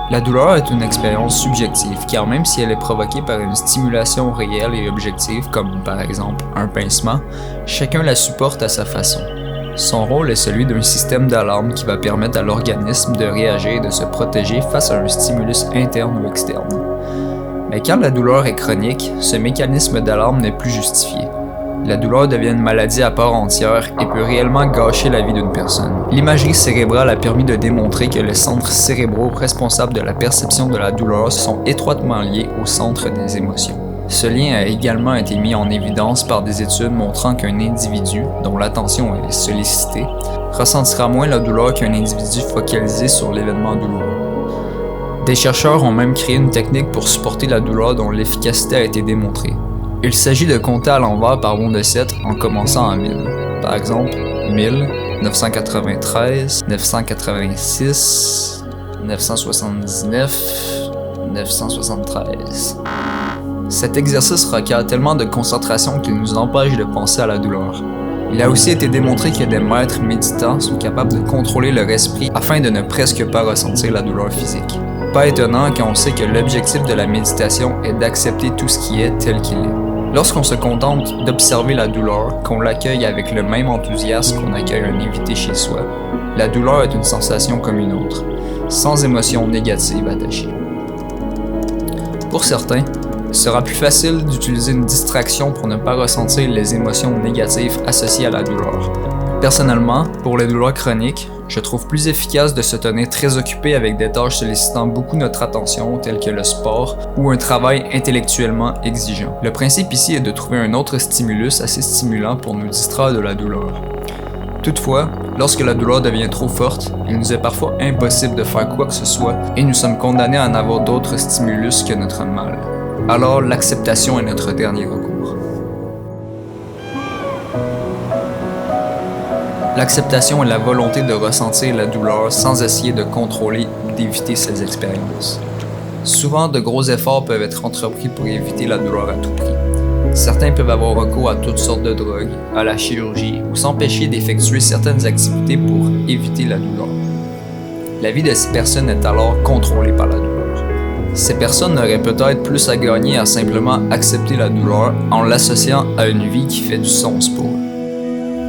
La douleur est une expérience subjective, car même si elle est provoquée par une stimulation réelle et objective, comme par exemple un pincement, chacun la supporte à sa façon. Son rôle est celui d'un système d'alarme qui va permettre à l'organisme de réagir et de se protéger face à un stimulus interne ou externe. Mais quand la douleur est chronique, ce mécanisme d'alarme n'est plus justifié. La douleur devient une maladie à part entière et peut réellement gâcher la vie d'une personne. L'imagerie cérébrale a permis de démontrer que les centres cérébraux responsables de la perception de la douleur sont étroitement liés au centre des émotions. Ce lien a également été mis en évidence par des études montrant qu'un individu, dont l'attention est sollicitée, ressentira moins la douleur qu'un individu focalisé sur l'événement douloureux. Des chercheurs ont même créé une technique pour supporter la douleur dont l'efficacité a été démontrée. Il s'agit de compter à l'envers par rond de 7 en commençant à 1000. Par exemple, 1000, 993, 986, 979, 973. Cet exercice requiert tellement de concentration qu'il nous empêche de penser à la douleur. Il a aussi été démontré que des maîtres méditants sont capables de contrôler leur esprit afin de ne presque pas ressentir la douleur physique. Pas étonnant quand on sait que l'objectif de la méditation est d'accepter tout ce qui est tel qu'il est. Lorsqu'on se contente d'observer la douleur, qu'on l'accueille avec le même enthousiasme qu'on accueille un invité chez soi, la douleur est une sensation comme une autre, sans émotion négative attachée. Pour certains, il sera plus facile d'utiliser une distraction pour ne pas ressentir les émotions négatives associées à la douleur. Personnellement, pour les douleurs chroniques, je trouve plus efficace de se tenir très occupé avec des tâches sollicitant beaucoup notre attention, telles que le sport ou un travail intellectuellement exigeant. Le principe ici est de trouver un autre stimulus assez stimulant pour nous distraire de la douleur. Toutefois, lorsque la douleur devient trop forte, il nous est parfois impossible de faire quoi que ce soit et nous sommes condamnés à n'avoir d'autres stimulus que notre mal. Alors l'acceptation est notre dernier recours. L'acceptation est la volonté de ressentir la douleur sans essayer de contrôler ou d'éviter ces expériences. Souvent, de gros efforts peuvent être entrepris pour éviter la douleur à tout prix. Certains peuvent avoir recours à toutes sortes de drogues, à la chirurgie ou s'empêcher d'effectuer certaines activités pour éviter la douleur. La vie de ces personnes est alors contrôlée par la douleur. Ces personnes n'auraient peut-être plus à gagner à simplement accepter la douleur en l'associant à une vie qui fait du sens pour eux.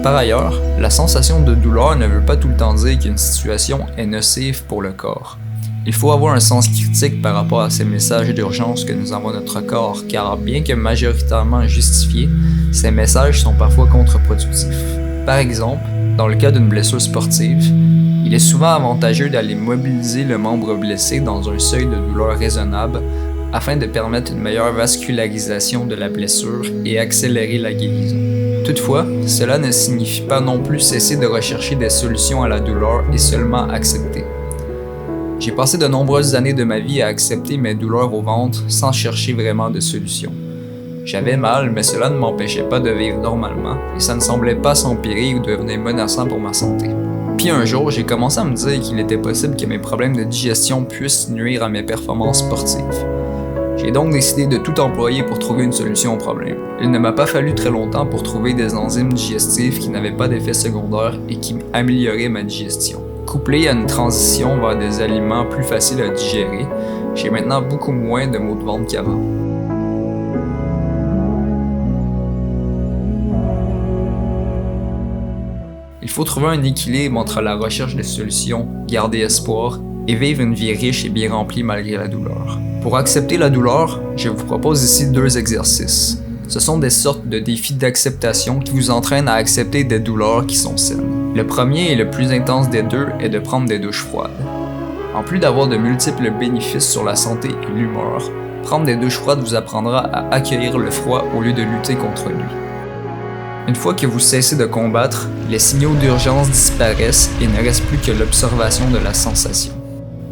Par ailleurs, la sensation de douleur ne veut pas tout le temps dire qu'une situation est nocive pour le corps. Il faut avoir un sens critique par rapport à ces messages d'urgence que nous envoie notre corps, car bien que majoritairement justifiés, ces messages sont parfois contre-productifs. Par exemple, dans le cas d'une blessure sportive, il est souvent avantageux d'aller mobiliser le membre blessé dans un seuil de douleur raisonnable afin de permettre une meilleure vascularisation de la blessure et accélérer la guérison. Toutefois, cela ne signifie pas non plus cesser de rechercher des solutions à la douleur et seulement accepter. J'ai passé de nombreuses années de ma vie à accepter mes douleurs au ventre sans chercher vraiment de solution. J'avais mal, mais cela ne m'empêchait pas de vivre normalement et ça ne semblait pas s'empirer ou devenir menaçant pour ma santé. Puis un jour, j'ai commencé à me dire qu'il était possible que mes problèmes de digestion puissent nuire à mes performances sportives. J'ai donc décidé de tout employer pour trouver une solution au problème. Il ne m'a pas fallu très longtemps pour trouver des enzymes digestives qui n'avaient pas d'effet secondaire et qui amélioraient ma digestion. Couplé à une transition vers des aliments plus faciles à digérer, j'ai maintenant beaucoup moins de maux de ventre qu'avant. Il faut trouver un équilibre entre la recherche de solutions, garder espoir et vivre une vie riche et bien remplie malgré la douleur. Pour accepter la douleur, je vous propose ici 2 exercices. Ce sont des sortes de défis d'acceptation qui vous entraînent à accepter des douleurs qui sont saines. Le premier et le plus intense des deux est de prendre des douches froides. En plus d'avoir de multiples bénéfices sur la santé et l'humeur, prendre des douches froides vous apprendra à accueillir le froid au lieu de lutter contre lui. Une fois que vous cessez de combattre, les signaux d'urgence disparaissent et ne reste plus que l'observation de la sensation.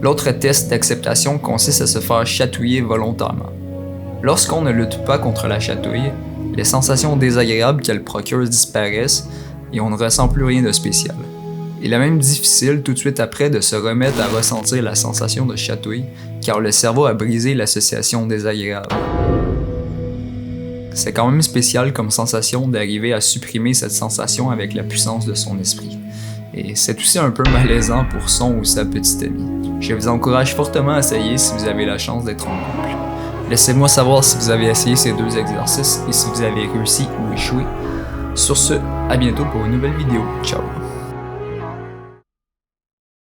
L'autre test d'acceptation consiste à se faire chatouiller volontairement. Lorsqu'on ne lutte pas contre la chatouille, les sensations désagréables qu'elle procure disparaissent et on ne ressent plus rien de spécial. Il est même difficile tout de suite après de se remettre à ressentir la sensation de chatouille car le cerveau a brisé l'association désagréable. C'est quand même spécial comme sensation d'arriver à supprimer cette sensation avec la puissance de son esprit. et c'est aussi un peu malaisant pour son ou sa petite amie. Je vous encourage fortement à essayer si vous avez la chance d'être en couple. Laissez-moi savoir si vous avez essayé ces 2 exercices et si vous avez réussi ou échoué. Sur ce, à bientôt pour une nouvelle vidéo. Ciao!